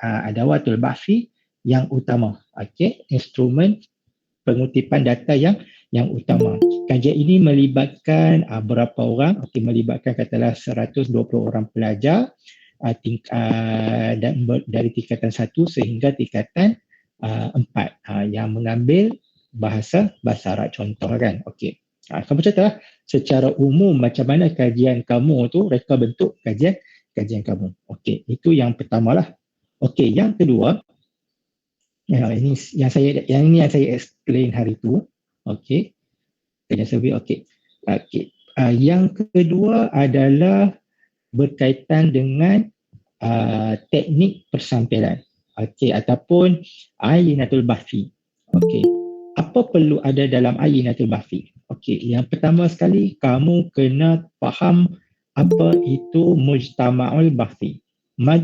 adawatul bahfi yang utama. Okey, instrumen pengutipan data yang utama. Kajian ini melibatkan berapa orang? Okey, melibatkan katalah 120 orang pelajar dari tingkatan 1 sehingga tingkatan 4 yang mengambil bahasa Arab contoh kan. Okey. Kamu ceritalah secara umum macam mana kajian kamu tu, reka bentuk kajian kamu. Okey, itu yang pertamalah. Okey, yang kedua, ini yang saya explain hari tu. Okey. Kajian survey, okey. Okey. Yang kedua adalah berkaitan dengan teknik persampilan. Okey, ataupun ayinatul bahfi. Okey. Apa perlu ada dalam ayinatul bahfi? Okey, yang pertama sekali kamu kena faham apa itu mujtama'ul bahfi.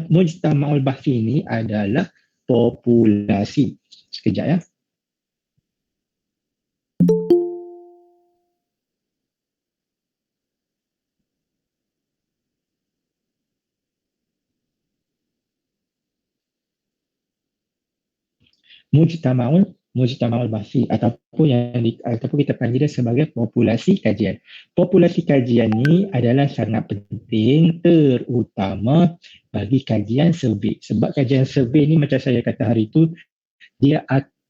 Mujtama'ul bahfi ini adalah populasi. Sekejap ya. Mujtama'ul bahfi ataupun kita panggil dia sebagai populasi kajian. Populasi kajian ni adalah sangat penting terutama bagi kajian survey. Sebab kajian survey ni macam saya kata hari tu,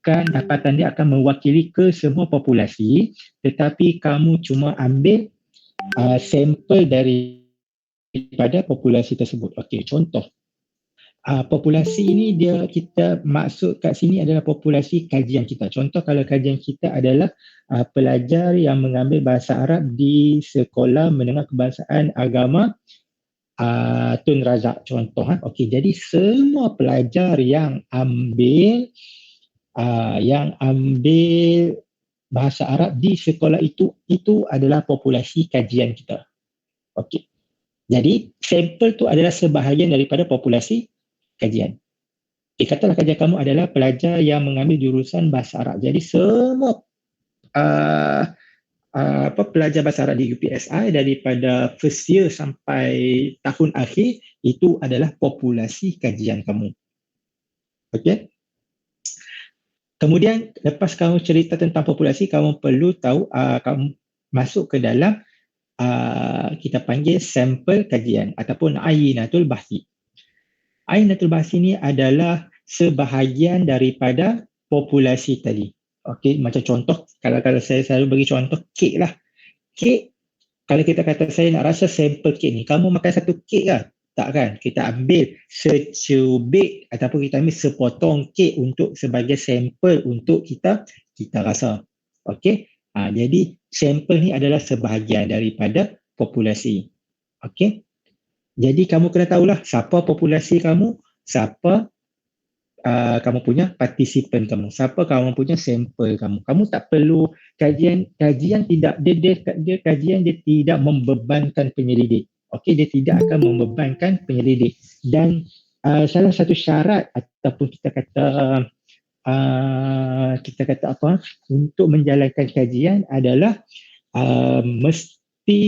dapatan dia akan mewakili ke semua populasi, tetapi kamu cuma ambil sampel daripada populasi tersebut. Okey, contoh. Populasi ini kita maksud kat sini adalah populasi kajian kita. Contoh kalau kajian kita adalah pelajar yang mengambil bahasa Arab di Sekolah Menengah Kebangsaan Agama Tun Razak contoh. Okey, jadi semua pelajar yang ambil bahasa Arab di sekolah itu adalah populasi kajian kita. Okey. Jadi sampel tu adalah sebahagian daripada populasi kajian. Katalah kajian kamu adalah pelajar yang mengambil jurusan bahasa Arab. Jadi semua pelajar bahasa Arab di UPSI daripada first year sampai tahun akhir itu adalah populasi kajian kamu. Okey. Kemudian lepas kamu cerita tentang populasi, kamu perlu tahu kamu masuk ke dalam kita panggil sampel kajian ataupun ayinatul bahsi. Ayinatul bahsi ni adalah sebahagian daripada populasi tadi. Okey, macam contoh, kalau saya selalu bagi contoh kek lah. Kek, kalau kita kata saya nak rasa sampel kek ni, kamu makan satu kek kan? Tak kan? Kita ambil secubit ataupun kita ambil sepotong kek sebagai sampel untuk kita rasa. Okey? Jadi sampel ni adalah sebahagian daripada populasi. Okey? Jadi kamu kena tahulah siapa populasi kamu, siapa kamu punya partisipan kamu, siapa kamu punya sampel kamu. Kamu tak perlu kajian tidak dia kajian dia tidak membebankan penyelidik. Okey, dia tidak akan membebankan penyelidik. Dan salah satu syarat ataupun kita kata apa untuk menjalankan kajian adalah mesti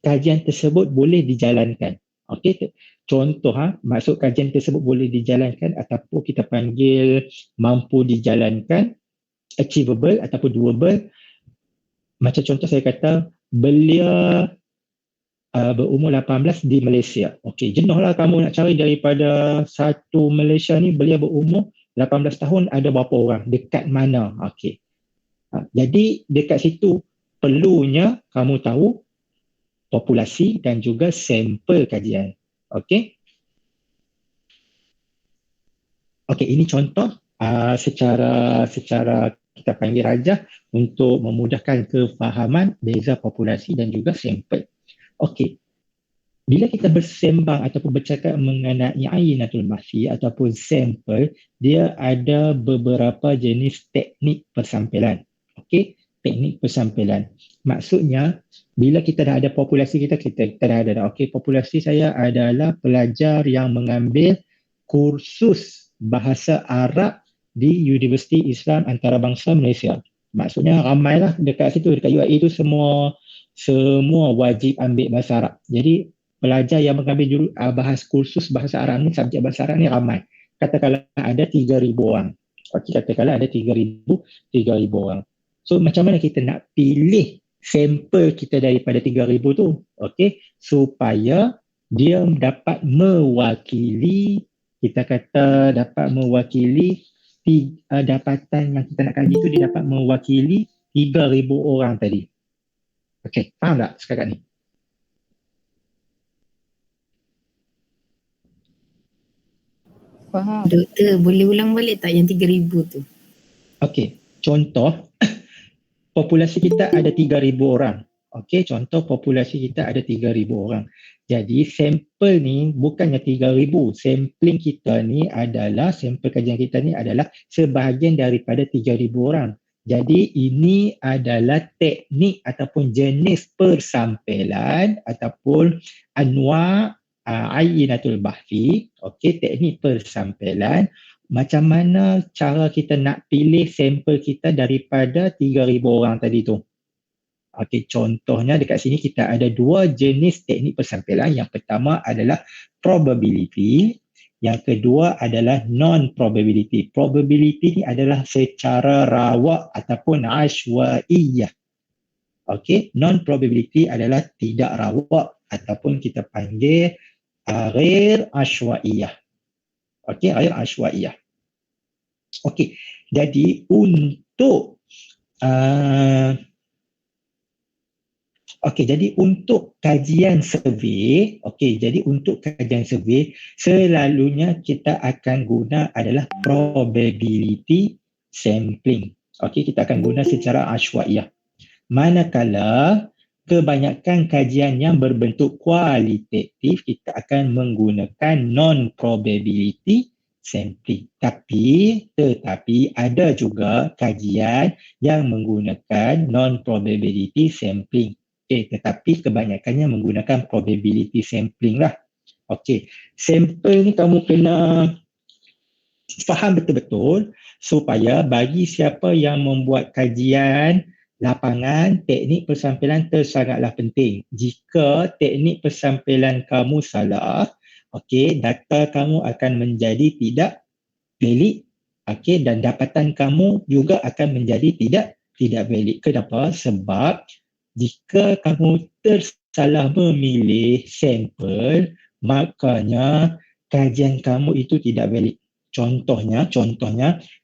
kajian tersebut boleh dijalankan. Okey, contoh maksud kajian tersebut boleh dijalankan ataupun kita panggil mampu dijalankan, achievable ataupun doable. Macam contoh saya kata belia berumur 18 di Malaysia. Okey, jenuhlah kamu nak cari daripada satu Malaysia ni belia berumur 18 tahun ada berapa orang, dekat mana. Okey. Jadi dekat situ perlunya kamu tahu populasi dan juga sampel kajian. Okey. Okey, ini contoh secara kita panggil rajah untuk memudahkan kefahaman beza populasi dan juga sampel. Okey. Bila kita bersembang ataupun bercakap mengenai ayinatul bahsi ataupun sampel, dia ada beberapa jenis teknik persampilan. Okey, teknik persampilan. Maksudnya bila kita dah ada populasi kita dah ada. Okey, populasi saya adalah pelajar yang mengambil kursus bahasa Arab di Universiti Islam Antarabangsa Malaysia. Maksudnya ramailah dekat situ, dekat UIA itu semua wajib ambil bahasa Arab. Jadi pelajar yang mengambil kursus bahasa Arab ni, subjek bahasa Arab ni ramai. katakanlah ada 3,000 orang. Okey, katakanlah ada 3,000 orang. So macam mana kita nak pilih sampel kita daripada 3,000 tu? Okey, supaya dia dapat mewakili, kita kata dapat mewakili dapatan yang kita nak kaji tu, dia dapat mewakili 3,000 orang tadi. Okey, faham tak setakat ni? Faham. Doktor, boleh ulang balik tak yang 3,000 tu? Okey, contoh populasi kita ada 3,000 orang. Okey, contoh populasi kita ada 3,000 orang. Jadi sampel ni bukannya 3,000. Sampling kita ni adalah, sampel kajian kita ni adalah sebahagian daripada 3,000 orang. Jadi ini adalah teknik ataupun jenis persampelan ataupun anwa' ayinatul bahthi. Okey, teknik persampelan. Macam mana cara kita nak pilih sampel kita daripada 3,000 orang tadi tu. Okey, contohnya dekat sini kita ada dua jenis teknik persampelan. Yang pertama adalah probability, yang kedua adalah non-probability. Probability ni adalah secara rawak ataupun ashwaiyah. Okey, non-probability adalah tidak rawak ataupun kita panggil ghair ashwaiyah. Okey, ghair ashwaiyah. Okey, jadi untuk kajian survey, selalunya kita akan guna adalah probability sampling. Okey, kita akan guna secara ashwaiyah. Manakala kebanyakan kajian yang berbentuk kualitatif, kita akan menggunakan non-probability sampling. Tetapi ada juga kajian yang menggunakan non-probability sampling. Tetapi kebanyakannya menggunakan probability sampling lah. Okey, sampel ni kamu kena faham betul-betul supaya bagi siapa yang membuat kajian lapangan, teknik persampelan sangatlah penting. Jika teknik persampelan kamu salah, okey, data kamu akan menjadi tidak valid, okey, dan dapatan kamu juga akan menjadi tidak valid. Kenapa? Sebab jika kamu tersalah memilih sampel, makanya kajian kamu itu tidak valid. Contohnya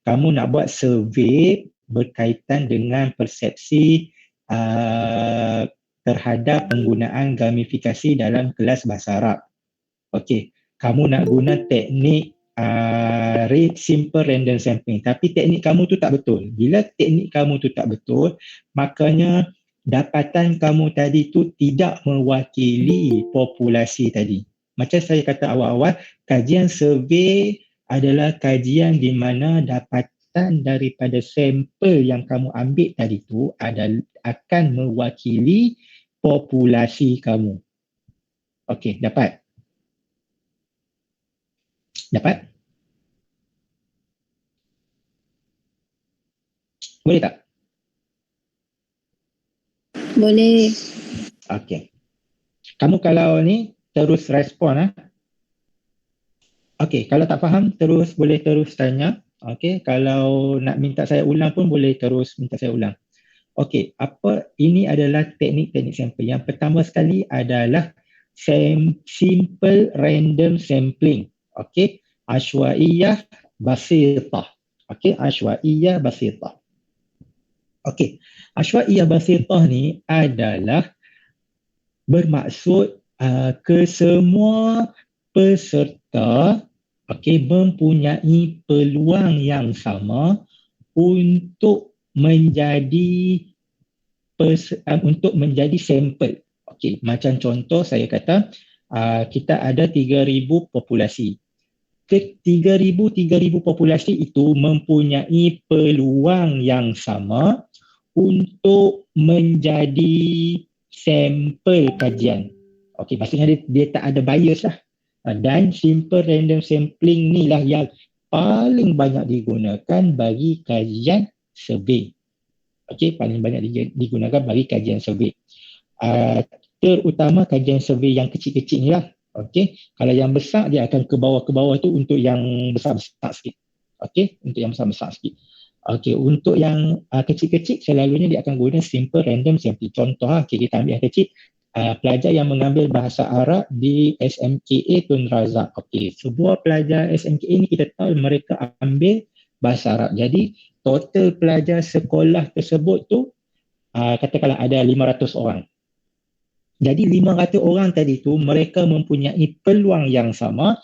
kamu nak buat survey berkaitan dengan persepsi terhadap penggunaan gamifikasi dalam kelas bahasa Arab. Okey, kamu nak guna teknik simple random sampling, tapi teknik kamu tu tak betul. Bila teknik kamu tu tak betul, makanya dapatan kamu tadi tu tidak mewakili populasi tadi. Macam saya kata awal-awal, kajian survey adalah kajian di mana dapatan daripada sampel yang kamu ambil tadi tu akan mewakili populasi kamu. Okey, dapat? Boleh tak? Boleh. Okey. Kamu kalau ni terus respon. Okey, kalau tak faham boleh terus tanya. Okey, kalau nak minta saya ulang pun boleh terus minta saya ulang. Okey, ini adalah teknik-teknik sampel. Yang pertama sekali adalah simple random sampling. Okey, ashwaiyah basitah. Okey, ashwaiyah basitah. Okey, ashwaiyah basitah ni adalah bermaksud kesemua peserta mempunyai peluang yang sama untuk menjadi sampel. Okey, macam contoh saya kata kita ada 3,000 populasi. 3,000 populasi itu mempunyai peluang yang sama untuk menjadi sampel kajian. Okey, maksudnya dia tak ada bias lah. Dan simple random sampling ni lah yang paling banyak digunakan bagi kajian survey. Okey, paling banyak digunakan bagi kajian survey. Terutama kajian survey yang kecil-kecil ni lah. Okey, kalau yang besar dia akan ke bawah tu untuk yang besar-besar sikit. Okey, untuk yang besar-besar sikit. Okey, untuk yang kecil-kecil selalunya dia akan guna simple random sampling. Contoh okay, kita ambil yang kecil, pelajar yang mengambil bahasa Arab di SMKA Tun Razak. Okey, sebuah pelajar SMKA ni kita tahu mereka ambil bahasa Arab. Jadi total pelajar sekolah tersebut tu katakanlah ada 500 orang. Jadi 500 orang tadi tu mereka mempunyai peluang yang sama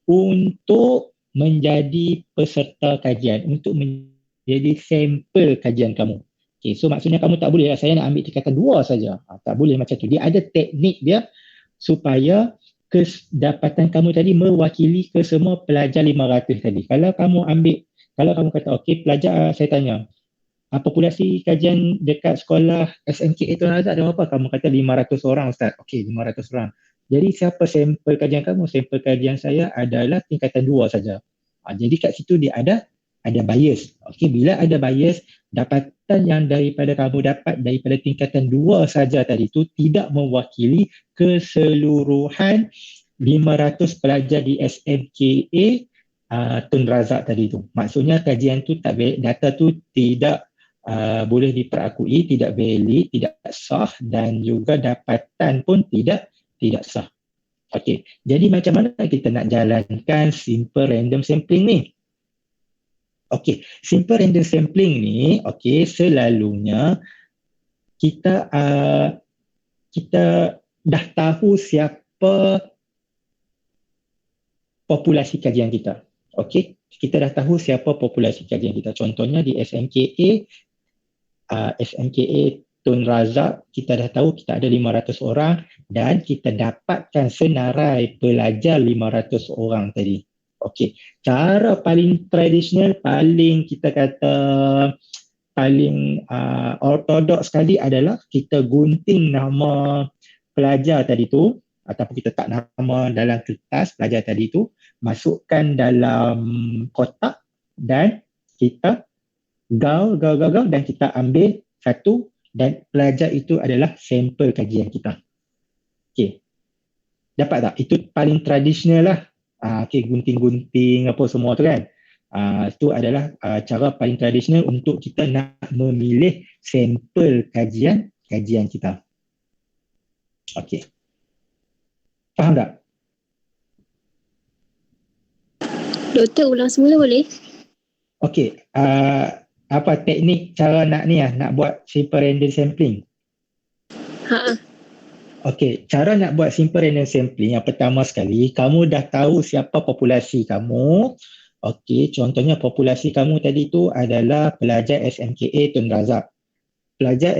untuk menjadi peserta kajian, untuk menjadi sampel kajian kamu. Okay, so maksudnya kamu tak boleh saya nak ambil tingkatan 2 saja. Tak boleh macam tu. Dia ada teknik dia supaya kedapatan kamu tadi mewakili ke semua pelajar 500 tadi. Kalau kamu kata okey pelajar saya tanya populasi kajian dekat sekolah SMK itu Azad ada berapa? Kamu kata 500 orang Ustaz. Okey, 500 orang. Jadi siapa sampel kajian kamu? Sampel kajian saya adalah tingkatan 2 saja. Jadi kat situ dia ada bias. Okey, bila ada bias, dapatan yang daripada kamu dapat daripada tingkatan 2 saja tadi tu tidak mewakili keseluruhan 500 pelajar di SMKA Tun Razak tadi tu. Maksudnya kajian tu tak baik, data tu tidak boleh diperakui, tidak valid, tidak sah dan juga dapatan pun tidak sah. Okey, jadi macam mana kita nak jalankan simple random sampling ni? Okey, simple random sampling ni, okey, selalunya kita dah tahu siapa populasi kajian kita. Okey, kita dah tahu siapa populasi kajian kita. Contohnya di SMKA Tun Razak, kita dah tahu kita ada 500 orang dan kita dapatkan senarai pelajar 500 orang tadi. Okey, cara paling tradisional, paling kita kata paling ortodoks sekali adalah kita gunting nama pelajar tadi tu ataupun kita tak nama dalam kertas pelajar tadi tu, masukkan dalam kotak dan kita gaul dan kita ambil satu dan pelajar itu adalah sampel kajian kita. Okey. Dapat tak? Itu paling tradisional lah. Okey, gunting-gunting apa semua tu kan. Itu adalah cara paling tradisional untuk kita nak memilih sampel kajian kita. Okey. Faham tak? Doktor ulang semula boleh? Okey. Apa teknik cara nak buat simple random sampling? Ha. Okey, cara nak buat simple random sampling yang pertama sekali, kamu dah tahu siapa populasi kamu. Okey, contohnya populasi kamu tadi tu adalah pelajar SMKA Tun Razak. Pelajar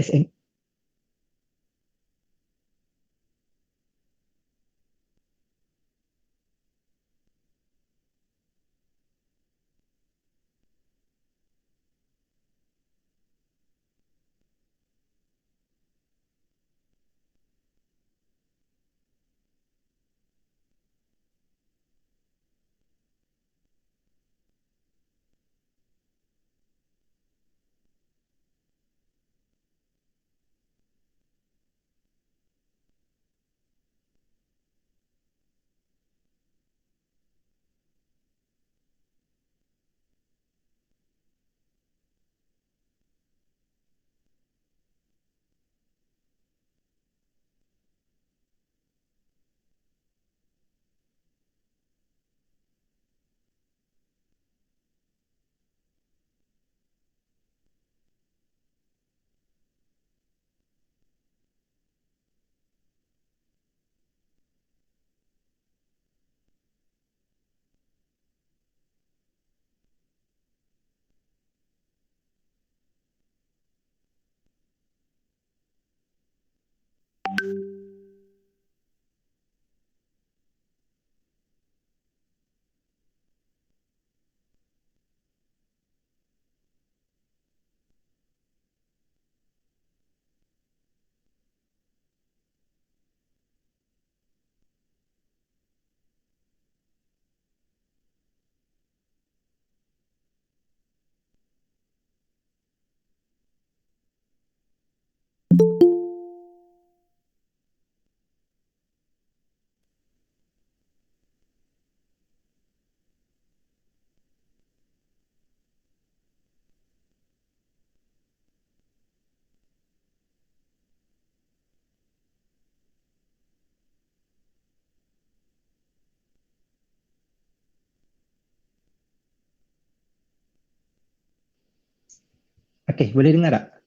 Okey, boleh dengar tak?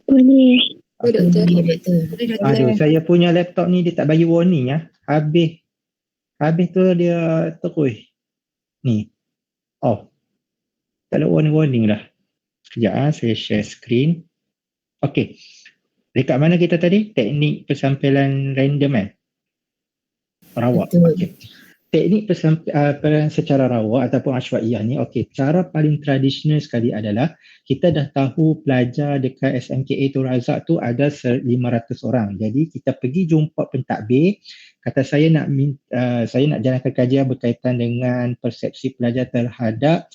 Boleh. Boleh, doktor. Boleh, doktor. Boleh, doktor. Aduh, saya punya laptop ni dia tak bagi warning ya. Habis tu dia terus. Ni. Off. Tak ada warning dah. Sekejap saya share screen. Okey. Dekat mana kita tadi? Teknik pensampilan random kan? Rawak. Betul. Okey. Teknik pensampilan secara rawak ataupun asywaiyah ni, okey, cara paling tradisional sekali adalah kita dah tahu pelajar dekat SMKA Tun Razak tu ada 500 orang. Jadi kita pergi jumpa pentadbir, kata saya nak jalankan kajian berkaitan dengan persepsi pelajar terhadap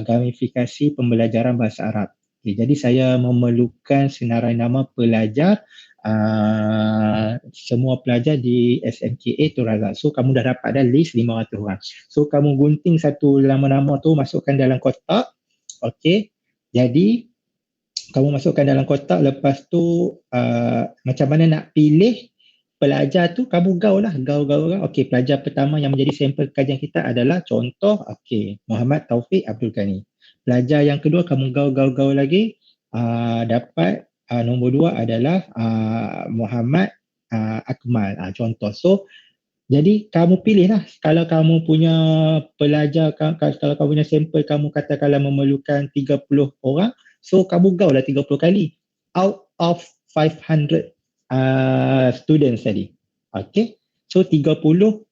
gamifikasi pembelajaran bahasa Arab. Okay, jadi saya memerlukan senarai nama pelajar, semua pelajar di SMKA Tun Razak. So kamu dah dapat dah list 500 orang. So kamu gunting satu nama-nama tu, masukkan dalam kotak. Okey. Jadi kamu masukkan dalam kotak, lepas tu macam mana nak pilih pelajar tu, kamu gaul lah. Okey, pelajar pertama yang menjadi sampel kajian kita adalah contoh, okey, Muhammad Taufik Abdul Ghani. Pelajar yang kedua kamu gaul lagi, dapat nombor 2 adalah Muhammad Akmal, contoh. So jadi kamu pilih lah, kalau kamu punya pelajar, kalau kamu punya sampel kamu katakanlah memerlukan 30 orang, so kamu gaul lah 30 kali out of 500 students tadi. Okay, so 30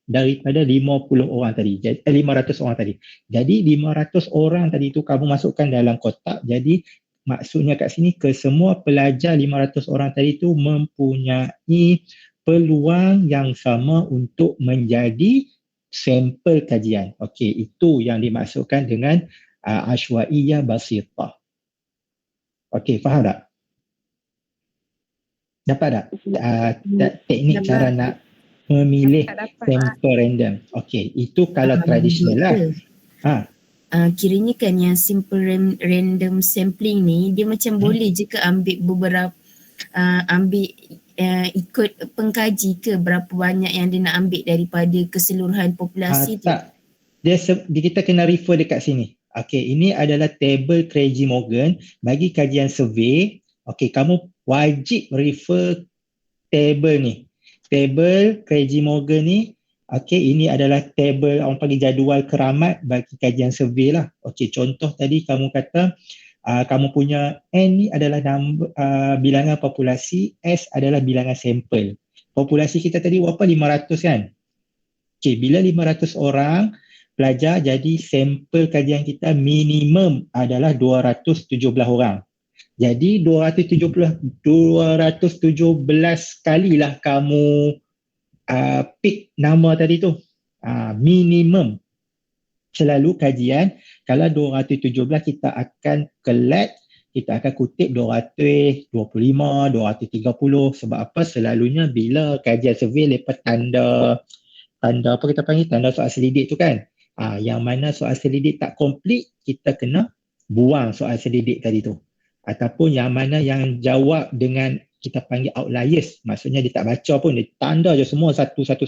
daripada 50 orang tadi, 500 orang tadi. Jadi 500 orang tadi tu kamu masukkan dalam kotak. Jadi maksudnya kat sini kesemua pelajar 500 orang tadi tu mempunyai peluang yang sama untuk menjadi sampel kajian. Okey, itu yang dimaksudkan dengan asywaiyah basitah. Okey, faham tak? Dapat tak? Teknik cara nak memilih sampel random. Okey, itu kalau tradisional lah. Kiranya kan yang simple random sampling ni dia macam boleh je ke ambil beberapa ikut pengkaji ke berapa banyak yang dia nak ambil daripada keseluruhan populasi tu? Tak. Kita kena refer dekat sini. Okey, ini adalah table Craigie-Morgan bagi kajian survey. Okey, kamu wajib refer table ni. Table Craigie-Morgan ni, okey, ini adalah table orang panggil jadual keramat bagi kajian survey lah. Okey, contoh tadi kamu kata kamu punya N ni adalah bilangan populasi, S adalah bilangan sampel. Populasi kita tadi berapa? 500 kan? Okey, bila 500 orang pelajar, jadi sampel kajian kita minimum adalah 217 orang. Jadi 217 kalilah kamu pick nama tadi tu. Minimum. Selalu kajian, kalau 217 kita akan collect, kita akan kutip 225, 230. Sebab apa? Selalunya bila kajian survey lepas tanda apa kita panggil, tanda soal selidik tu kan. Yang mana soal selidik tak komplit, kita kena buang soal selidik tadi tu. Ataupun yang mana yang jawab dengan kita panggil outliers, maksudnya dia tak baca pun, dia tanda je semua satu. Dia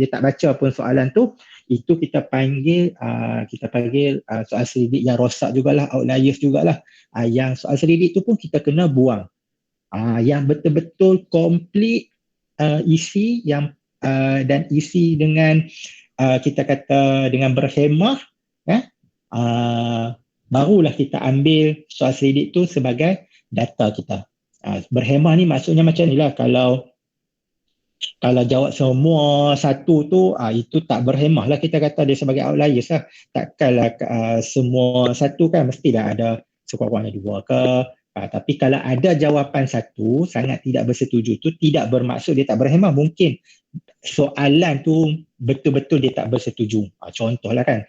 tak baca pun soalan tu, itu kita panggil soal selidik yang rosak jugalah, outliers jugalah. Yang soal selidik tu pun kita kena buang. Yang betul-betul complete isi yang dan isi dengan kita kata dengan berhemah, barulah kita ambil soal selidik tu sebagai data kita. Berhemah ni maksudnya macam ni lah, kalau jawab semua satu tu, itu tak berhemah lah, kita kata dia sebagai outliers lah. Takkanlah semua satu kan, mestilah ada sekurang-kurangnya 2 ke. Tapi kalau ada jawapan satu sangat tidak bersetuju tu, tidak bermaksud dia tak berhemah. Mungkin soalan tu betul-betul dia tak bersetuju. Contohlah kan.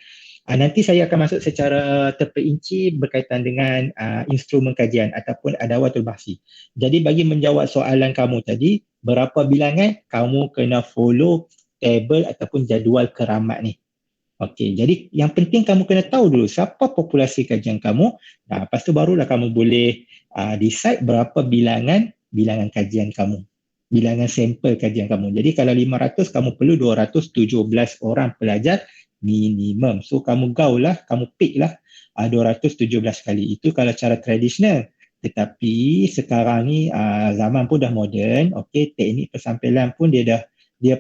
Nanti saya akan masuk secara terperinci berkaitan dengan instrumen kajian ataupun adawatul bahsi. Jadi bagi menjawab soalan kamu tadi, berapa bilangan, kamu kena follow table ataupun jadual keramat ni. Okey, jadi yang penting kamu kena tahu dulu siapa populasi kajian kamu. Lepas tu barulah kamu boleh decide berapa bilangan kajian kamu. Bilangan sampel kajian kamu. Jadi kalau 500, kamu perlu 217 orang pelajar minimum. So kamu gaul lah, kamu pick lah 217 kali. Itu kalau cara tradisional. Tetapi sekarang ni zaman pun dah moden, okey, teknik persampilan pun dia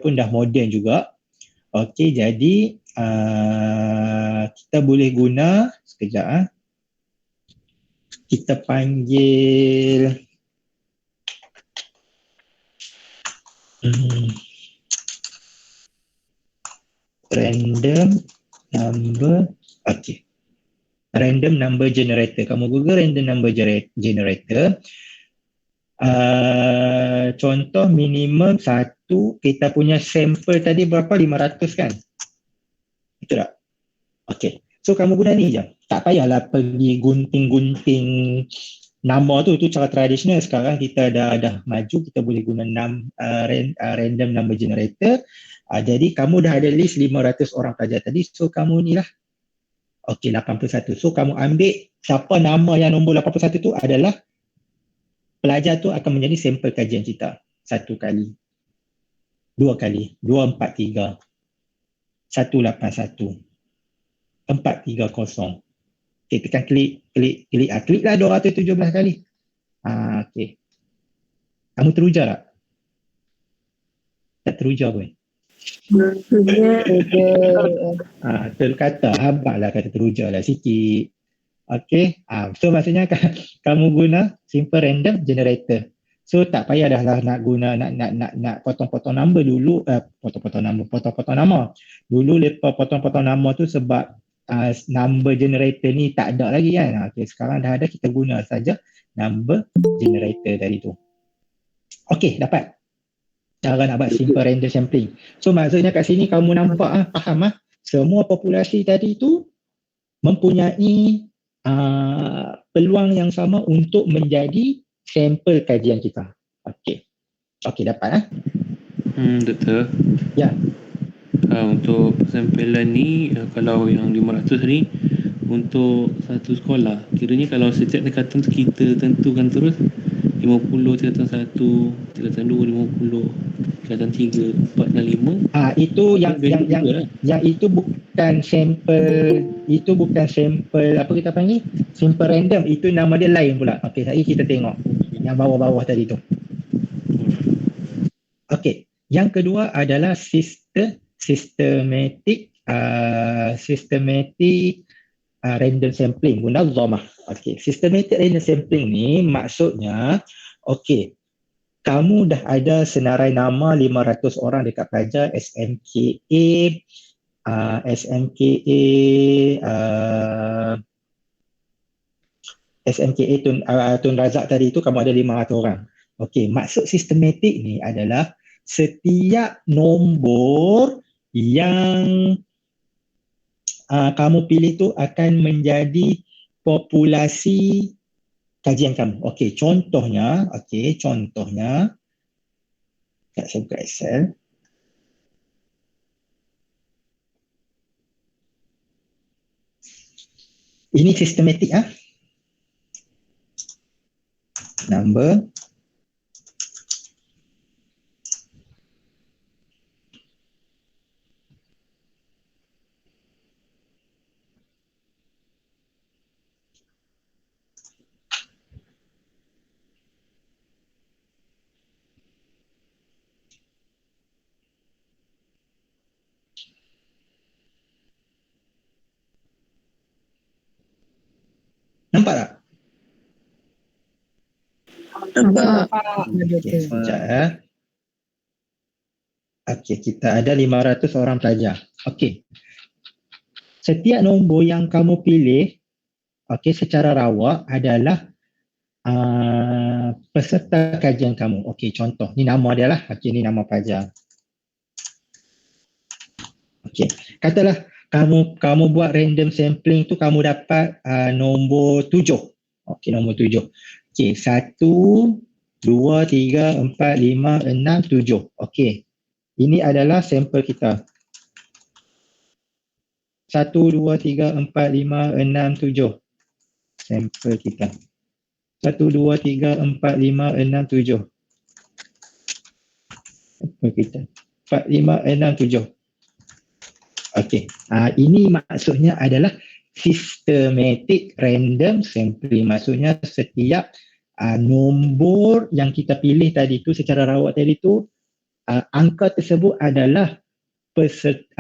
pun dah moden juga. Okey, jadi kita boleh guna sekejap kita panggil random number, okey, random number generator. Kamu Google random number generator. Contoh minimum satu, kita punya sampel tadi berapa? 500 kan? Betul tak? Okey. So kamu guna ni je. Tak payahlah pergi gunting-gunting nama tu cara tradisional. Sekarang kita dah maju, kita boleh guna random number generator. Jadi kamu dah ada list 500 orang pelajar tadi. So kamu ni lah. Okey, 81. So kamu ambil siapa nama yang nombor 81 tu adalah pelajar tu akan menjadi sampel kajian kita. 1 kali, 2 kali, 243, 181, 430. Okay, tekan klik lah 217 kali. Okay. Kamu teruja tak? Tak teruja pun. Betul kata, habaklah kata teruja lah sikit. Okay, so maksudnya kamu guna simple random generator. So tak payah dah lah nak guna nak potong-potong number dulu, potong-potong nama. Dulu lepas potong-potong nama tu sebab number generator ni tak ada lagi kan. Okay, sekarang dah ada, kita guna saja number generator tadi tu. Okay, dapat cara nak buat simple random sampling. So maksudnya kat sini kamu nampak faham semua populasi tadi tu mempunyai peluang yang sama untuk menjadi sampel kajian kita. Okey. Okey, dapat Doktor. Ya. Untuk persampilan ni, kalau yang 500 ni untuk satu sekolah, kiranya kalau setiap tingkatan tu kita tentukan terus 50, tingkatan 1, tingkatan 2, 50, tingkatan 3, 4 dan 5. Itu yang itu bukan sampel, apa kita panggil? Simple random, itu nama dia lain pula. Okey, hari kita tengok yang bawah-bawah tadi tu. Okey, yang kedua adalah systematic random sampling guna Zomah. Okey, systematic random sampling ni maksudnya okey, kamu dah ada senarai nama 500 orang dekat pelajar SMKA Tun Razak tadi tu kamu ada 500 orang. Okey, maksud sistematik ni adalah setiap nombor yang kamu pilih tu akan menjadi populasi kajian kamu. Okey, contohnya saya buka Excel. Ini sistematik number nampak tak? Nampak. Okey, sekejap Okey, kita ada 500 orang pelajar. Okey. Setiap nombor yang kamu pilih secara rawak adalah peserta kajian kamu. Okey, contoh ni nama dia lah. Okey, ni nama pelajar. Okey, katalah kamu buat random sampling tu, kamu dapat nombor 7. Okey, nombor 7. Okey, 1, 2, 3, 4, 5, 6, 7. Okey, ini adalah sampel kita. 1, 2, 3, 4, 5, 6, 7. Sampel kita. 1, 2, 3, 4, 5, 6, 7. Sampel kita. 4, 5, 6, 7. Okey. Ini maksudnya adalah systematic random sampling. Maksudnya setiap nombor yang kita pilih tadi tu secara rawat tadi tu, angka tersebut adalah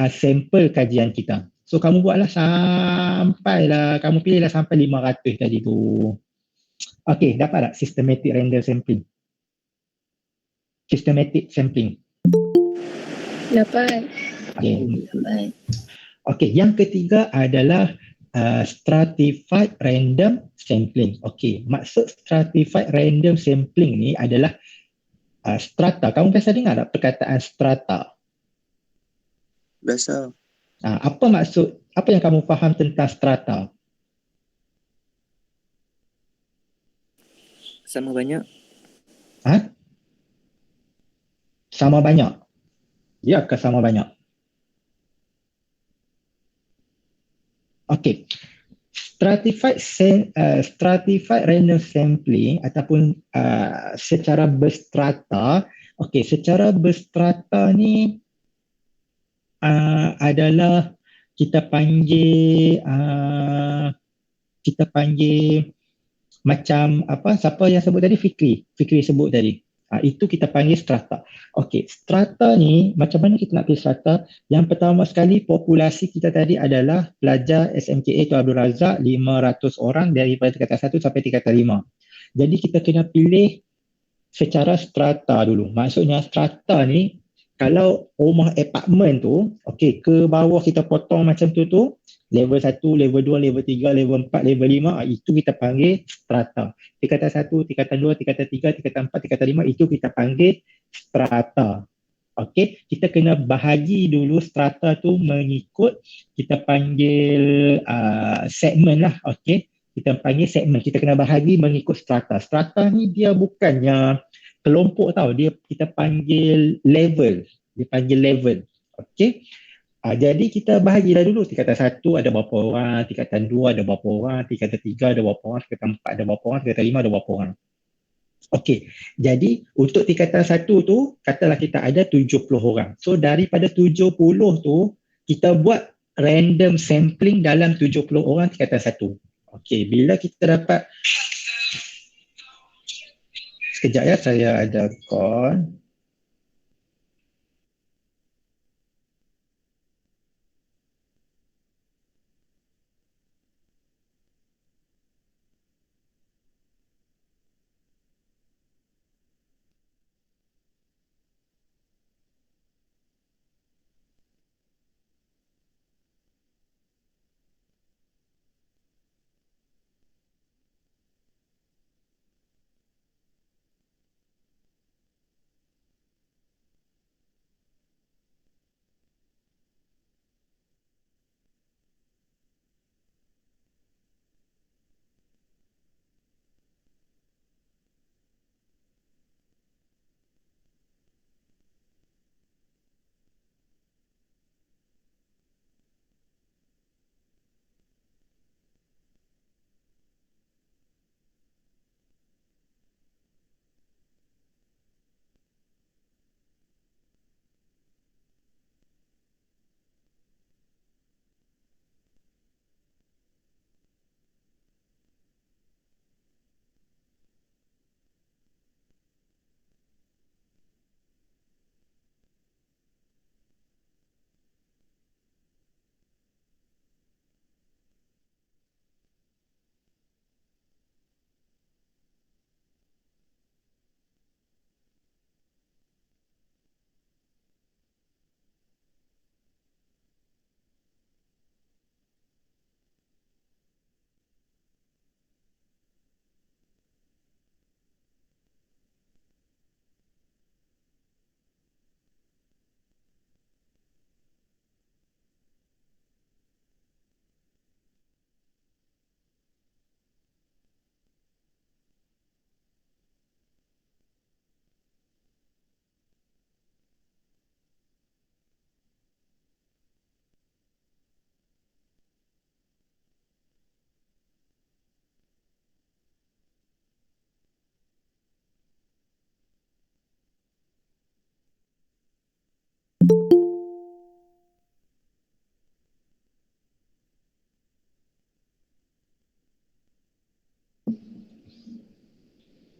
sampel kajian kita. So kamu buatlah sampailah, kamu pilihlah sampai 500 tadi tu. Okey, dapat tak systematic random sampling? Systematic sampling. Dapat. Okey. Baik. Okey, yang ketiga adalah stratified random sampling. Okey, maksud stratified random sampling ni adalah strata. Kamu biasa dengar tak perkataan strata? Biasa. Apa maksud, apa yang kamu faham tentang strata? Sama banyak. Sama banyak? Ya ke sama banyak? Okey. Stratified random sampling ataupun secara berstrata. Okey, secara berstrata ni adalah kita panggil macam apa, siapa yang sebut tadi, Fikri sebut tadi. Itu kita panggil strata. Okey, strata ni macam mana kita nak pilih strata? Yang pertama sekali, populasi kita tadi adalah pelajar SMKA Tuan Abdul Razak 500 orang daripada tingkatan 1 sampai tingkatan 5. Jadi kita kena pilih secara strata dulu. Maksudnya strata ni, kalau rumah apartmen tu, okey, ke bawah kita potong macam tu, level 1, level 2, level 3, level 4, level 5, itu kita panggil strata. Tingkatan 1, tingkatan 2, tingkatan 3, tingkatan 4, tingkatan 5, itu kita panggil strata. Okey, kita kena bahagi dulu strata tu mengikut, kita panggil segmen lah. Okey, kita panggil segmen, kita kena bahagi mengikut strata. Strata ni dia bukannya kelompok tau, kita panggil level. Okey. Jadi kita bahagilah dulu, tingkatan 1 ada berapa orang, tingkatan 2 ada berapa orang, tingkatan 3 ada berapa orang, tingkatan 4 ada berapa orang, tingkatan 5 ada berapa orang. Okey. Jadi untuk tingkatan 1 tu, katalah kita ada 70 orang. So daripada 70 tu, kita buat random sampling dalam 70 orang tingkatan 1. Okey, bila kita dapat, sekejap ya, saya ada call.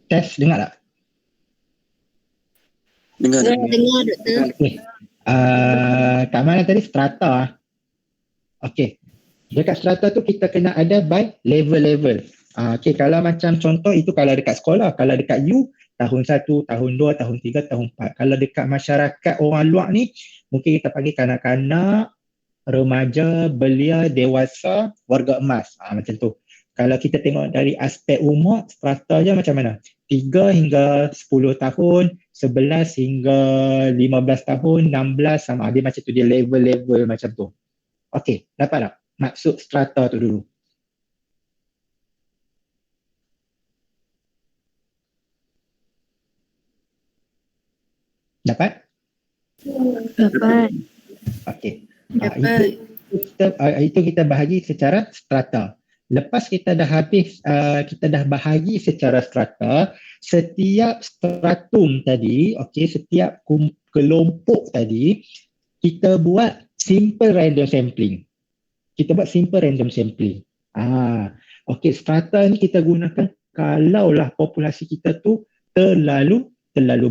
Test dengar tak? Dengar. Dengar doktor. Okey. Kat mana tadi? Strata. Okey. Dekat strata tu kita kena ada by level-level. Okey, kalau macam contoh itu kalau dekat sekolah, kalau dekat U tahun 1, tahun 2, tahun 3, tahun 4. Kalau dekat masyarakat orang luar ni, mungkin kita panggil kanak-kanak, remaja, belia, dewasa, warga emas. Macam tu. Kalau kita tengok dari aspek umur, strata je macam mana? 3 hingga 10 tahun, 11 hingga 15 tahun, 16 sama. Dia macam tu, dia level-level macam tu. Okey, dapat tak? Maksud strata tu dulu. Dapat? Dapat. Okey. Dapat. Itu kita bahagi secara strata. Lepas kita dah habis, kita dah bahagi secara strata, setiap stratum tadi, okey, setiap kelompok tadi, kita buat simple random sampling. Kita buat simple random sampling. Okey, strata ni kita gunakan kalaulah populasi kita tu terlalu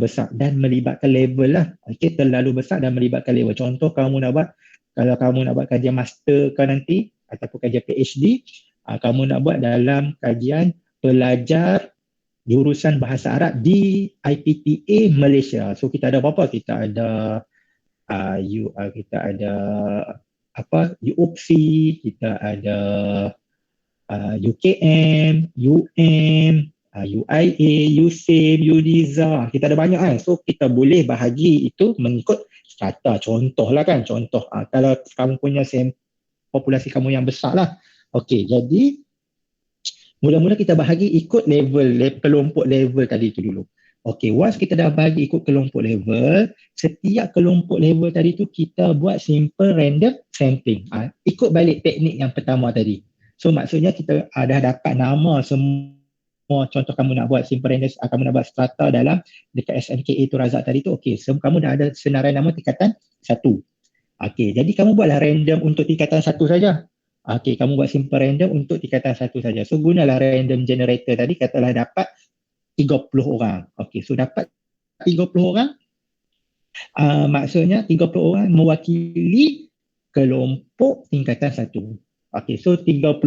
besar dan melibatkan level lah. Okey, terlalu besar dan melibatkan level. Contoh kamu nak buat, kalau kamu nak buat kajian master ke nanti ataupun kajian PhD, kamu nak buat dalam kajian pelajar jurusan bahasa Arab di IPTA Malaysia. So kita ada apa-apa? Kita ada kita ada UOPC, kita ada UKM, UM, UIA, USIM, UDIZA. Kita ada banyak kan. So kita boleh bahagi itu mengikut strata. Contoh lah kan. Contoh. Kalau kamu punya populasi kamu yang besar lah. Okey, jadi mula-mula kita bahagi ikut level, kelompok level tadi tu dulu. Okey, once kita dah bahagi ikut kelompok level, setiap kelompok level tadi tu kita buat simple random sampling. Ikut balik teknik yang pertama tadi. So maksudnya kita dah dapat nama semua, contoh kamu nak buat simple random, kamu nak buat strata dalam dekat SMKA tu Razak tadi tu. Okey, so kamu dah ada senarai nama tingkatan 1. Okey, jadi kamu buatlah random untuk tingkatan 1 saja. Okey, kamu buat simple random untuk tingkatan 1 saja. So gunalah random generator tadi, katalah dapat 30 orang. Okey, so dapat 30 orang. Maksudnya 30 orang mewakili kelompok tingkatan 1. Okey, so 30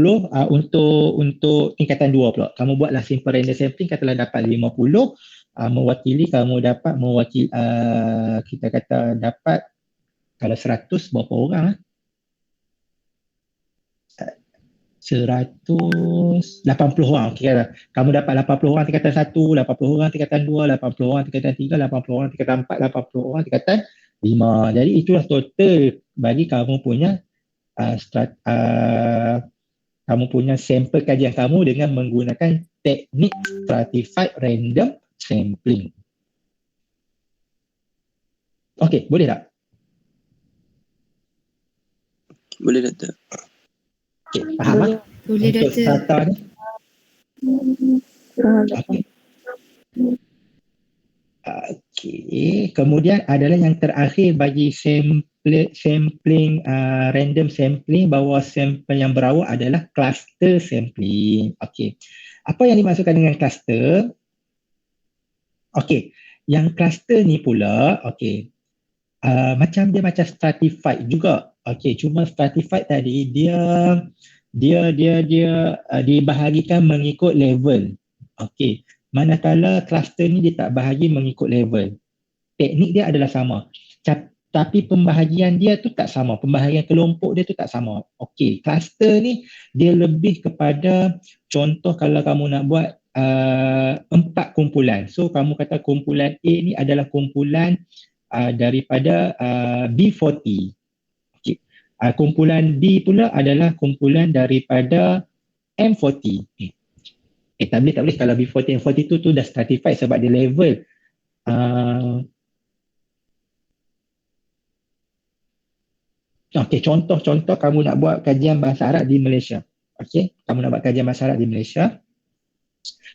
untuk tingkatan 2 pula. Kamu buatlah simple random sampling, katalah dapat 50 mewakili, kamu dapat mewakili kita kata dapat kalau 100 berapa orang? 180 orang. Okay, kamu dapat 80 orang tingkatan 1, 80 orang tingkatan 2, 80 orang tingkatan 3, 80 orang tingkatan 4, 80 orang tingkatan 5. Jadi itulah total bagi kamu punya kamu punya sampel kajian kamu dengan menggunakan teknik stratified random sampling. Okey, boleh tak? Boleh doktor. Okey, faham? Boleh Untuk doktor. strata ni. Okey. Okey, kemudian adalah yang terakhir bagi sampling random sampling, bahawa sampel yang berawal adalah cluster sampling. Okey. Apa yang dimaksudkan dengan cluster? Okey, yang cluster ni pula, okey. Macam stratified juga. Okey, cuma stratified tadi dia dibahagikan mengikut level. Okey. Manakala cluster ni dia tak bahagi mengikut level. Teknik dia adalah sama. Tapi pembahagian dia tu tak sama. Pembahagian kelompok dia tu tak sama. Okey, cluster ni dia lebih kepada, contoh kalau kamu nak buat 4 kumpulan. So kamu kata kumpulan A ni adalah kumpulan daripada B40. Okay. Kumpulan B pula adalah kumpulan daripada M40. Tak boleh kalau B40 M40 tu dah stratified sebab dia level. Okey, contoh kamu nak buat kajian bahasa Arab di Malaysia. Okey, kamu nak buat kajian bahasa Arab di Malaysia.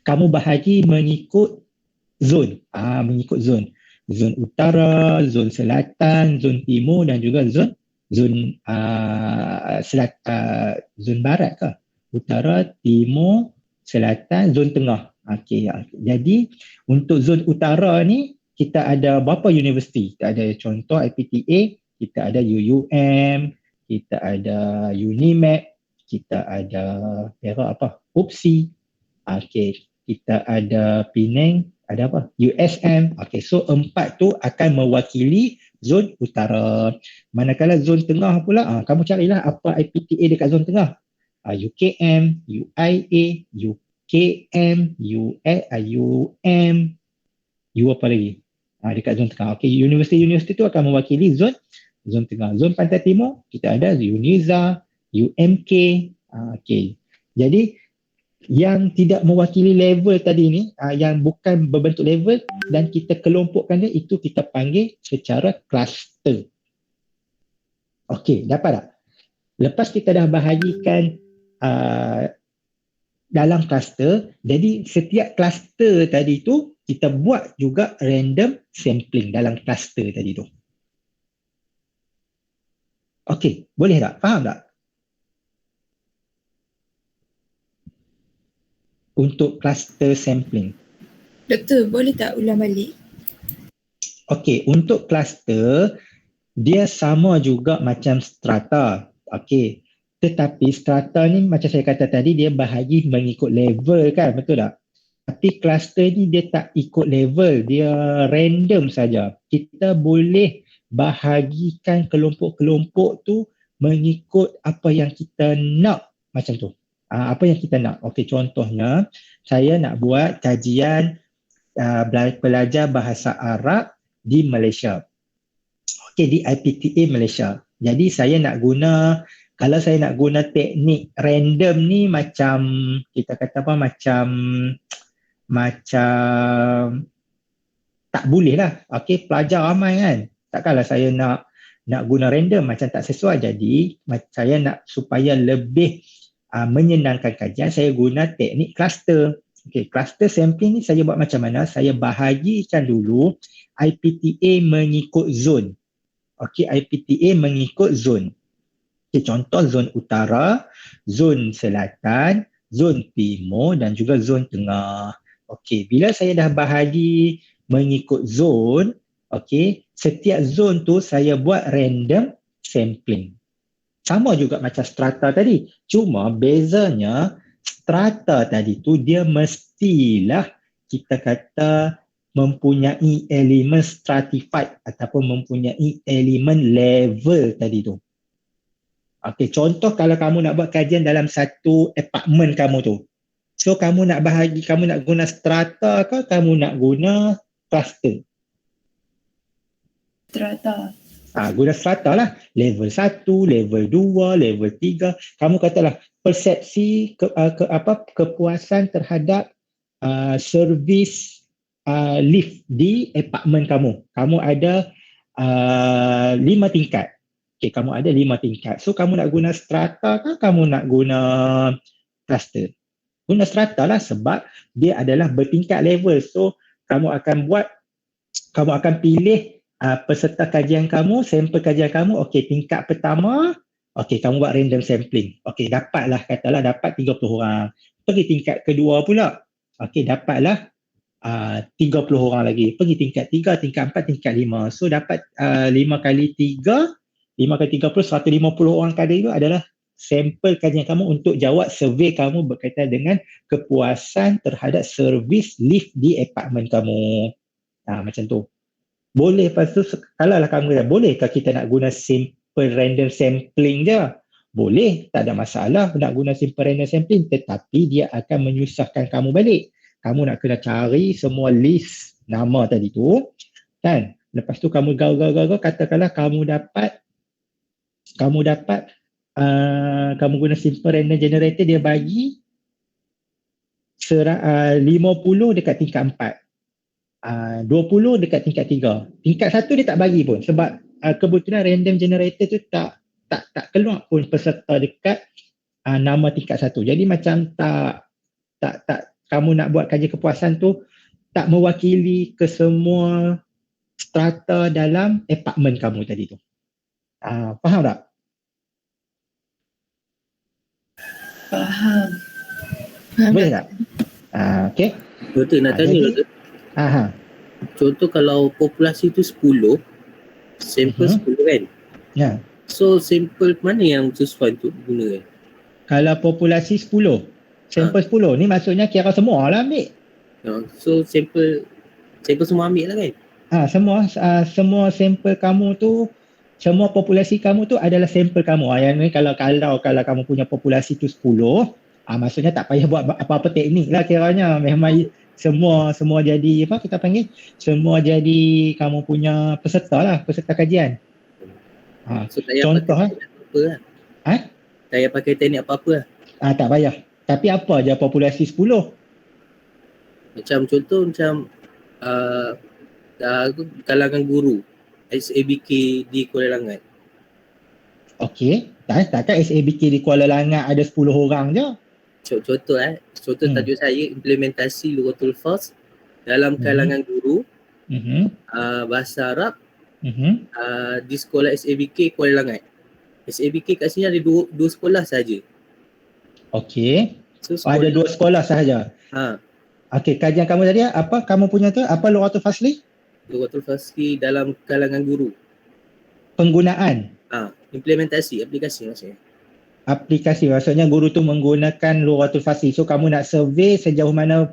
Kamu bahagi mengikut zon. Mengikut zon. Zon utara, zon selatan, zon timur dan juga zon barat ke? Utara, timur, selatan, zon tengah. Okey, jadi untuk zon utara ni kita ada berapa universiti? Kita ada contoh IPTA, kita ada UUM, kita ada UNIMED, kita ada Perak apa? UPSI. Okey, kita ada Penang, ada apa? USM. Okey, so 4 tu akan mewakili zon utara. Manakala zon tengah pula, kamu carilah apa IPTA dekat zon tengah. UKM, UIA, UKM, UM, U apa lagi? Dekat zon tengah. Okey, universiti-universiti tu akan mewakili zon tengah. Zon Pantai Timur, kita ada UNIZA, UMK. Okey. Jadi yang tidak mewakili level tadi ni, yang bukan berbentuk level dan kita kelompokkan dia, itu kita panggil secara kluster. Okey, dapat tak? Lepas kita dah bahagikan dalam kluster, jadi setiap kluster tadi tu kita buat juga random sampling dalam kluster tadi tu. Okey, boleh tak? Faham tak? Untuk cluster sampling. Doktor, boleh tak ulang balik? Okey, untuk cluster dia sama juga macam strata. Okey. Tetapi strata ni macam saya kata tadi, dia bahagi mengikut level kan, betul tak? Tapi cluster ni dia tak ikut level, dia random saja. Kita boleh bahagikan kelompok-kelompok tu mengikut apa yang kita nak, macam tu. Apa yang kita nak. Okey, contohnya saya nak buat kajian pelajar bahasa Arab di Malaysia. Okey, di IPTA Malaysia. Jadi saya nak guna, kalau saya nak guna teknik random ni macam kita kata apa, macam tak boleh lah. Okey, pelajar ramai kan. Takkanlah saya nak guna random, macam tak sesuai. Jadi saya nak supaya lebih menyenangkan kajian, saya guna teknik cluster. Okey, cluster sampling ni saya buat macam mana? Saya bahagikan dulu IPTA mengikut zon. Okey, IPTA mengikut zon. Okay, contoh zon utara, zon selatan, zon timur dan juga zon tengah. Okey, bila saya dah bahagi mengikut zon, okey, setiap zon tu saya buat random sampling. Sama juga macam strata tadi. Cuma bezanya strata tadi tu dia mestilah kita kata mempunyai elemen stratified ataupun mempunyai elemen level tadi tu. Okey, contoh kalau kamu nak buat kajian dalam satu apartmen kamu tu. So kamu nak bahagi, kamu nak guna strata ke kamu nak guna cluster? Strata. Guna strata lah. Level 1, level 2, level 3. Kamu katalah persepsi kepuasan terhadap servis lift di apartmen kamu. Kamu ada 5 tingkat. Okay, kamu ada 5 tingkat. So kamu nak guna strata ke kamu nak guna cluster? Guna strata lah sebab dia adalah bertingkat level. So kamu akan pilih peserta kajian kamu, sampel kajian kamu. Okey, tingkat pertama, okey, kamu buat random sampling. Okey, dapatlah, katalah dapat 30 orang. Pergi tingkat kedua pula. Okey, dapatlah 30 orang lagi. Pergi tingkat 3, tingkat 4, tingkat 5. So dapat 5 kali 3, 5 kali 30, 150 orang tadi itu adalah sampel kajian kamu untuk jawab survey kamu berkaitan dengan kepuasan terhadap servis lift di apartmen kamu. Macam tu. Boleh, lepas tu kalau lah kamu kata, bolehkah kita nak guna simple random sampling je? Boleh, tak ada masalah nak guna simple random sampling, tetapi dia akan menyusahkan kamu balik. Kamu nak kena cari semua list nama tadi tu kan. Lepas tu kamu gaul, katakanlah kamu kamu guna simple random generator, dia bagi 50 dekat tingkat 4. 20 dekat tingkat 3. Tingkat 1 dia tak bagi pun sebab kebetulan random generator tu tak keluar pun peserta dekat nama tingkat 1. Jadi macam tak kamu nak buat kajian kepuasan tu tak mewakili ke semua strata dalam apartmen kamu tadi tu. Faham tak? Faham. Boleh tak? Okey. Doktor nak tanya Jadi doktor. aha. Contoh kalau populasi tu 10, sampel 10 kan. Ya. So sampel mana yang sesuai untuk digunakan? Kalau populasi 10, sampel 10 ni maksudnya kira semua lah ambil. So sampel semua ambil lah kan? Semua sampel kamu tu, semua populasi kamu tu adalah sampel kamu. Yang ni kalau kamu punya populasi tu 10, maksudnya tak payah buat apa-apa teknik lah kiranya. Memang semua jadi apa kita panggil? Semua jadi kamu punya peserta lah, peserta kajian. So tak payah Contoh pakai teknik apa-apa lah. Tak payah pakai teknik apa-apa lah. Tak payah. Tapi apa je populasi 10? Macam contoh kalangan guru SABK di Kuala Langat. Okey. Takkan SABK di Kuala Langat ada 10 orang je? Contoh tajuk saya implementasi Lughatul Fas dalam kalangan guru bahasa Arab di sekolah SABK Kuala Langat. SABK kat sini ada dua sekolah saja. Okey. So, ada 2 sekolah sahaja. Okey, kajian kamu tadi apa kamu punya tu? Apa Lughatul Fasli? Lughatul Fasli dalam kalangan guru. Penggunaan. Implementasi aplikasi maksudnya. Aplikasi maksudnya guru tu menggunakan Lughatul Fasli. So kamu nak survey sejauh mana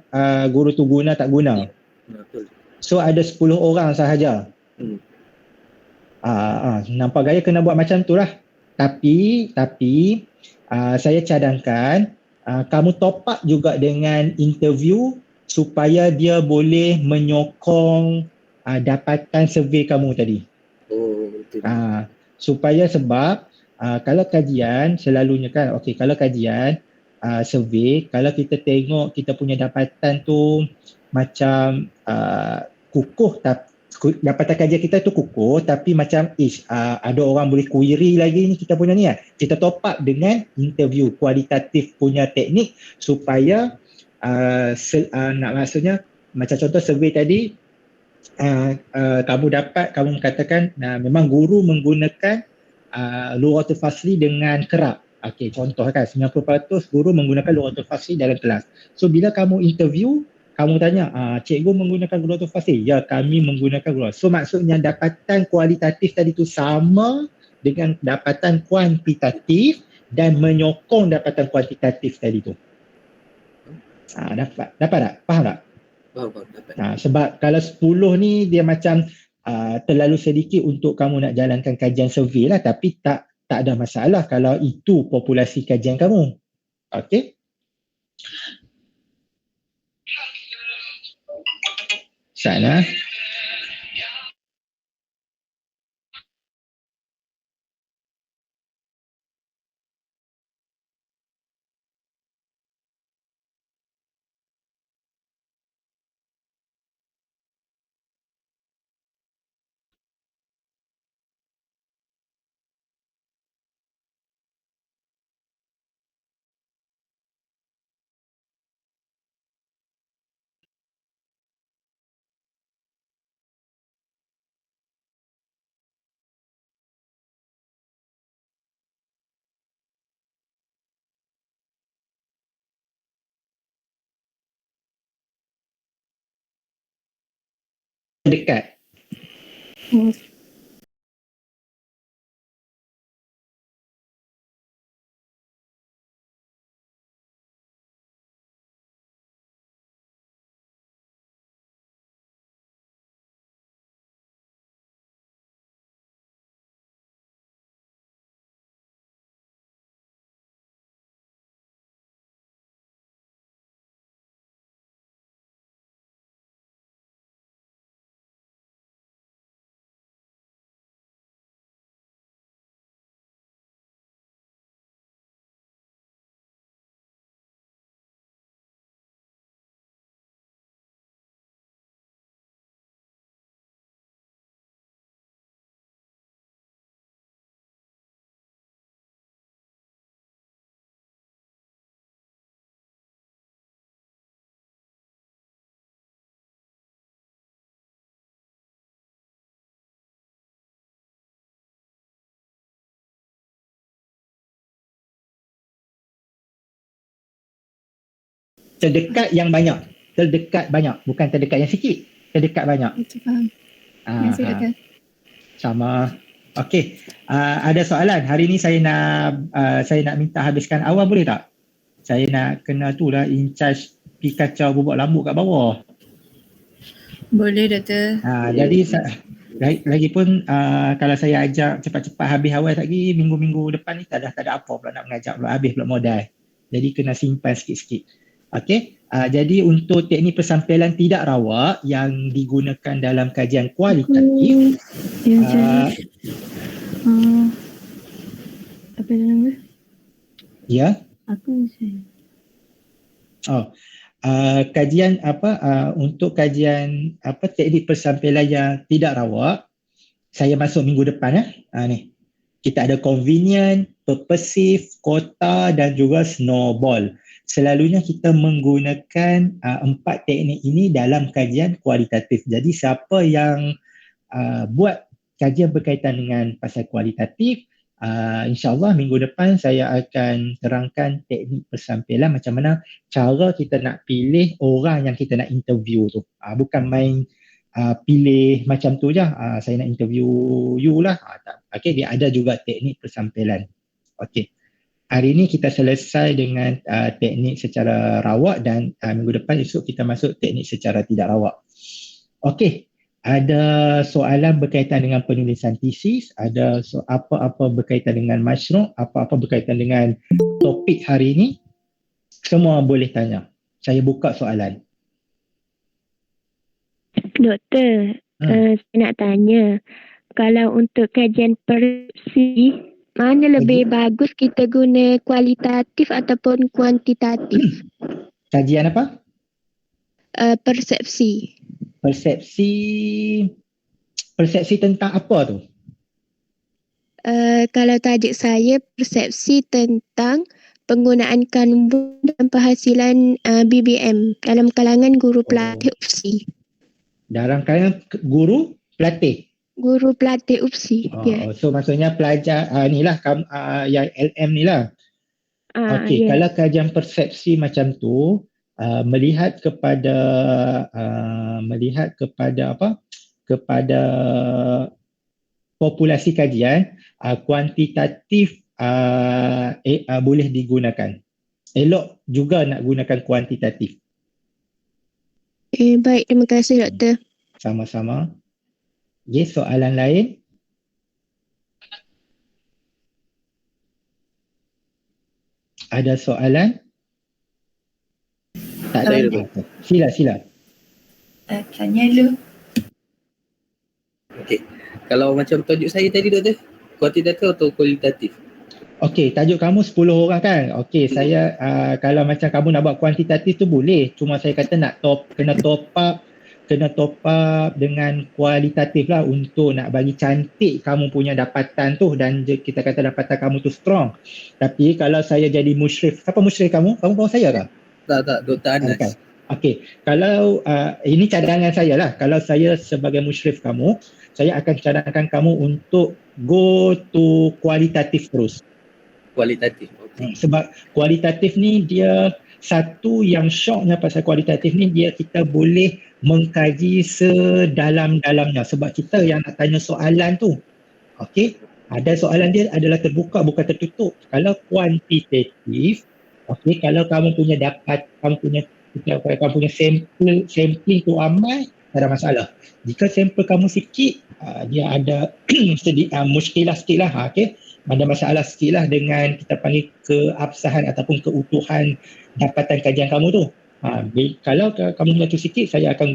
guru tu guna tak guna. Betul. So ada 10 orang sahaja. Nampak gaya kena buat macam tu lah. Tapi saya cadangkan kamu top up juga dengan interview supaya dia boleh menyokong dapatan survey kamu tadi. Betul. Supaya sebab kalau kajian selalunya kan, kalau kajian survey, kalau kita tengok kita punya dapatan tu macam kukuh, dapatan kajian kita tu kukuh tapi macam ada orang boleh query lagi ni kita punya ni kita top up dengan interview kualitatif punya teknik supaya maksudnya macam contoh survey tadi kamu katakan memang guru menggunakan Lughatul Fasli dengan kerap. Okey, contoh kan 90% guru menggunakan Lughatul Fasli dalam kelas. So bila kamu interview, kamu tanya, cikgu menggunakan Lughatul Fasli? Ya, kami menggunakan Lughatul. So maksudnya dapatan kualitatif tadi tu sama dengan dapatan kuantitatif dan menyokong dapatan kuantitatif tadi tu. Dapat tak? Faham tak? Faham, dapat. Sebab kalau 10 ni dia macam terlalu sedikit untuk kamu nak jalankan kajian survey lah, tapi tak ada masalah kalau itu populasi kajian kamu. Okey? Sana. Dekat. Terdekat yang banyak. Terdekat banyak. Bukan terdekat yang sikit. Terdekat banyak. Okey, faham. Terima kasih, Doktor. Sama. Okey. Ada soalan. Hari ni saya nak minta habiskan awal boleh tak? Saya nak kena tu lah in charge pi kacau bubuk lambuk kat bawah. Boleh, Doktor. Jadi lagipun kalau saya ajak cepat-cepat habis awal lagi, minggu-minggu depan ni tak ada apa pula nak mengajak pula, habis pula modal. Jadi kena simpan sikit-sikit. Okey. Jadi untuk teknik persampilan tidak rawak yang digunakan dalam kajian kualitatif, apa nama? ya. Aku Kajian untuk kajian teknik persampilan yang tidak rawak, saya masuk minggu depan ni. Kita ada convenient, purposive, kota dan juga snowball. Selalunya kita menggunakan 4 teknik ini dalam kajian kualitatif. Jadi siapa yang buat kajian berkaitan dengan pasal kualitatif, InsyaAllah minggu depan saya akan terangkan teknik persampilan, macam mana cara kita nak pilih orang yang kita nak interview tu. Bukan main pilih macam tu je, saya nak interview you lah. Okay, dia ada juga teknik persampilan. Okay. Hari ini kita selesai dengan teknik secara rawak dan minggu depan esok kita masuk teknik secara tidak rawak. Okey, ada soalan berkaitan dengan penulisan tesis, ada apa-apa berkaitan dengan masyru', apa-apa berkaitan dengan topik hari ini, semua boleh tanya. Saya buka soalan. Doktor, saya nak tanya, kalau untuk kajian persepsi, mana lebih bagus kita guna kualitatif ataupun kuantitatif? Kajian apa? Persepsi. Persepsi tentang apa tu? Kalau tajuk saya, persepsi tentang penggunaan kanun dan penghasilan BBM dalam kalangan guru pelatih UPSI. Dalam kalangan guru pelatih? Guru pelatih UPSI. So maksudnya pelajar yang LM ni lah. Okey, kalau kajian persepsi macam tu, melihat kepada kepada populasi kajian, kuantitatif boleh digunakan. Elok juga nak gunakan kuantitatif. Baik, terima kasih Doktor. Sama-sama. Okay, soalan lain? Ada soalan? Tak ada. Sila. Tanya dulu. Okey. Kalau macam tajuk saya tadi Doktor, kuantitatif atau kualitatif? Okey, tajuk kamu 10 orang kan? Okey, saya kalau macam kamu nak buat kuantitatif tu boleh. Cuma saya kata kena top up dengan kualitatif lah untuk nak bagi cantik kamu punya dapatan tu dan kita kata dapatan kamu tu strong. Tapi kalau saya jadi musyrif, siapa musyrif kamu? Kamu bawa saya ke? Tak, Dr. Anas. Okay. Okey, kalau ini cadangan saya lah. Kalau saya sebagai musyrif kamu, saya akan cadangkan kamu untuk go to kualitatif terus. Kualitatif. Okay. Sebab kualitatif ni dia satu yang syoknya pasal kualitatif ni, kita boleh mengkaji sedalam-dalamnya sebab kita yang nak tanya soalan tu. Okey, ada soalan dia adalah terbuka bukan tertutup. Kalau kuantitatif, okey, kalau kamu punya kamu punya sampling tu amal, tak ada masalah. Jika sampel kamu sikit, dia ada muskilah sikit lah. Okey, ada masalah sikit lah dengan kita panggil keabsahan ataupun keutuhan dapatan kajian kamu tu. Kalau kamu punya tu sikit, saya akan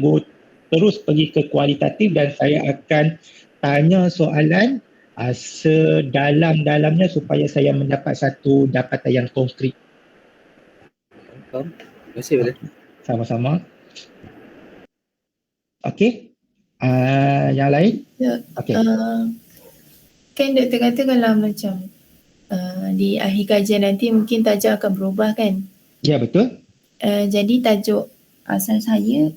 terus pergi ke kualitatif dan saya akan tanya soalan sedalam-dalamnya supaya saya mendapat satu dapatan yang konkret. Terima kasih Doktor. Sama-sama. Okey. Yang lain? Ya. Okey. Kan Doktor kata kalau macam di akhir kajian nanti mungkin tajuk akan berubah kan? Ya, betul. Jadi tajuk asal saya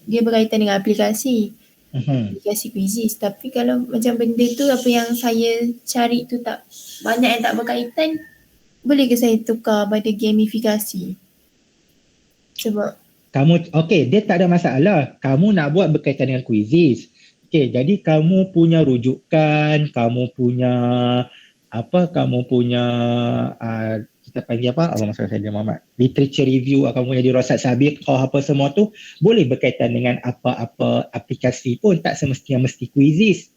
dia berkaitan dengan aplikasi. Aplikasi quizzes. Tapi kalau macam benda tu apa yang saya cari tu banyak yang tak berkaitan, boleh ke saya tukar pada gamifikasi? Sebab dia tak ada masalah. Kamu nak buat berkaitan dengan quizzes. Jadi kamu punya rujukan, kamu punya kita panggil apa? Allah masalah saya Muhammad. Literature review, kamu punya dirasat sabiqah apa semua tu boleh berkaitan dengan apa-apa aplikasi pun, tak semestinya mesti quizzes.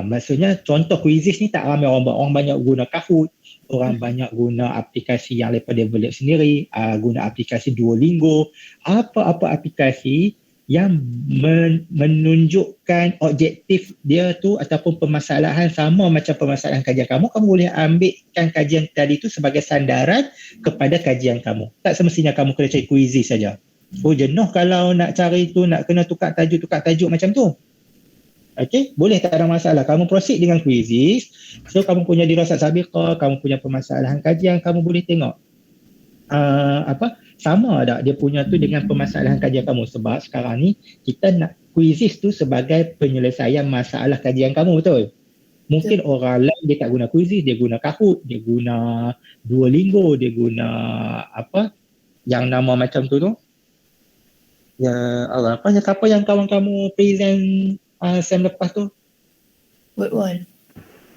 Maksudnya contoh quizzes ni tak ramai orang buat. Orang banyak guna Kahoot, orang banyak guna aplikasi yang mereka develop sendiri, guna aplikasi Duolingo, apa-apa aplikasi yang menunjukkan objektif dia tu ataupun permasalahan sama macam permasalahan kajian kamu boleh ambilkan kajian tadi tu sebagai sandaran kepada kajian kamu. Tak semestinya kamu kena cari quizzes saja. Jenuh kalau nak cari tu, nak kena tukar tajuk macam tu. Boleh, tak ada masalah. Kamu proceed dengan quizzes. So kamu punya dirasat sabiqah, kamu punya permasalahan kajian, kamu boleh tengok sama tak dia punya tu dengan permasalahan kajian kamu. Sebab sekarang ni kita nak quizzes tu sebagai penyelesaian masalah kajian kamu, betul? Mungkin orang lain dia tak guna quizzes, dia guna Kahoot, dia guna Duolingo, dia guna yang nama macam tu. Ya Allah, siapa yang kawan kamu present sem lepas tu? Wordwall.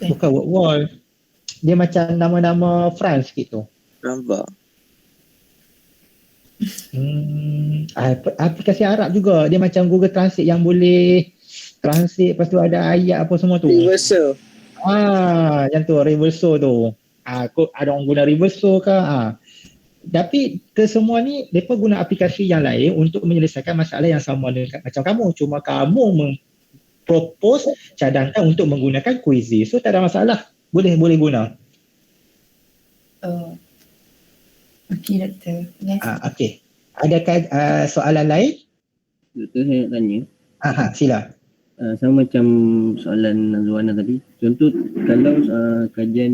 Bukan Wordwall. Dia macam nama-nama France gitu. Nampak. Aplikasi Arab juga. Dia macam Google Translate yang boleh translate, lepas tu ada ayat apa semua tu. Reversal. Yang tu, Reverso tu. Ada orang guna Reverso ke? Tapi kesemua ni, mereka guna aplikasi yang lain untuk menyelesaikan masalah yang sama dengan macam kamu. Cuma kamu propose cadangkan untuk menggunakan quizzes. So tak ada masalah. Boleh guna. Okey, Doktor. Yes. Okey. Adakah soalan lain? Doktor, saya nak tanya. Sila. Sama macam soalan Nazwana tadi. Contoh kalau kajian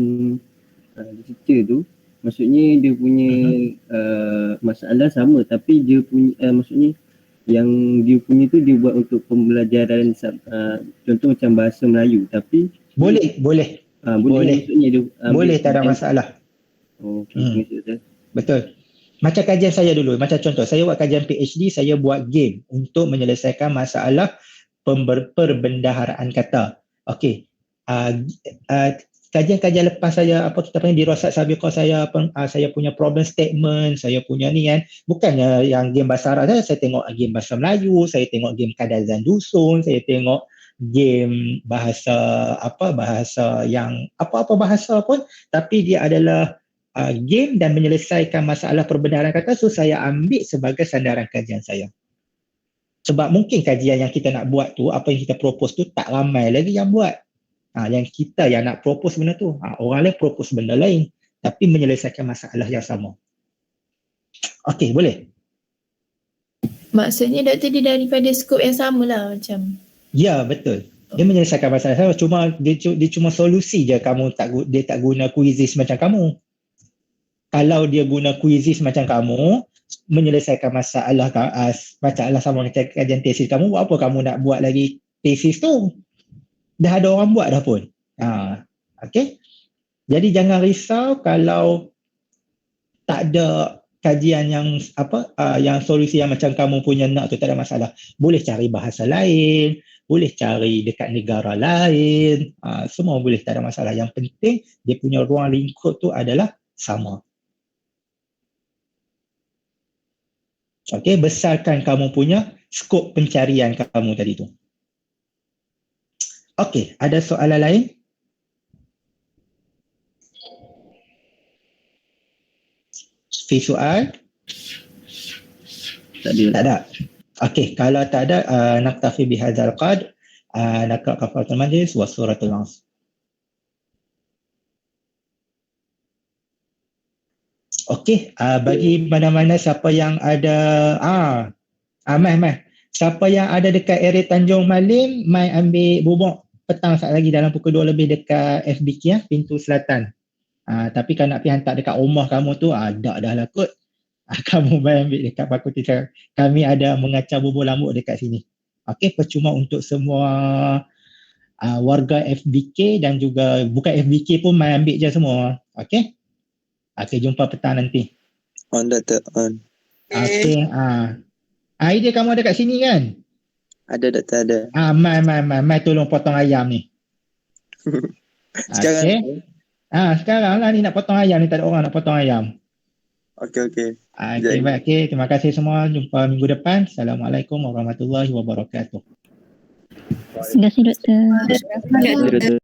literature tu, maksudnya dia punya masalah sama tapi dia punya maksudnya yang dia punya tu dia buat untuk pembelajaran contoh macam bahasa Melayu tapi boleh maksudnya dia boleh, tak ada masalah. Okey. Betul. Macam kajian saya dulu, macam contoh saya buat kajian PhD, saya buat game untuk menyelesaikan masalah perbendaharaan kata. Okey. Kajian-kajian lepas saya kita panggil dirasat sabiqah saya punya problem statement, saya punya ni kan, bukannya yang game bahasa Arab saya tengok game bahasa Melayu, saya tengok game kadazan dusun, saya tengok game bahasa yang apa-apa bahasa pun, tapi dia adalah game dan menyelesaikan masalah perbendaharaan kata. So saya ambil sebagai sandaran kajian saya. Sebab mungkin kajian yang kita nak buat tu, apa yang kita propose tu tak ramai lagi yang buat. Yang kita yang nak propose benda tu, orang lain propose benda lain tapi menyelesaikan masalah yang sama. Okey, boleh? Maksudnya Doktor, dia daripada skop yang sama lah macam. Ya, betul. Dia menyelesaikan masalah sama, cuma dia cuma solusi je dia tak guna quizzes macam kamu. Kalau dia guna quizzes macam kamu, menyelesaikan masalah sama macam kajian tesis kamu, buat apa kamu nak buat lagi tesis tu? Dah ada orang buat dah pun. Okey. Jadi jangan risau kalau tak ada kajian yang yang solusi yang macam kamu punya nak tu, tak ada masalah. Boleh cari bahasa lain, boleh cari dekat negara lain, semua boleh, tak ada masalah. Yang penting dia punya ruang lingkup tu adalah sama. Okey, besarkan kamu punya skop pencarian kamu tadi tu. Okey, ada soalan lain? Fi soal? Tak ada. Okey, kalau tak ada, naktafi bihadzal qadr, naqra kafaratul majlis wa suratul Nas. Okey, bagi mana-mana siapa yang ada Mai. Siapa yang ada dekat area Tanjung Malim, mai ambil bubuk petang saat lagi dalam pukul 2 lebih dekat FBK pintu selatan. Tapi kalau nak pergi hantar dekat rumah kamu tu, dah lah kot. Kamu mai ambil dekat fakulti kami ada mengacau bubur lambuk dekat sini. Okey, percuma untuk semua warga FBK dan juga bukan FBK pun mai ambil je semua. Okey. Okey, jumpa petang nanti. On, Doktor, on. Okey. Aidil kamu ada kat sini kan? Ada doktor, ada. Mai tolong potong ayam ni. Sekarang. Okey. Sekarang lah ni nak potong ayam ni, tak ada orang nak potong ayam. Okey. Okey, baik. Okey, terima kasih semua. Jumpa minggu depan. Assalamualaikum warahmatullahi wabarakatuh. Terima kasih doktor. Doktor.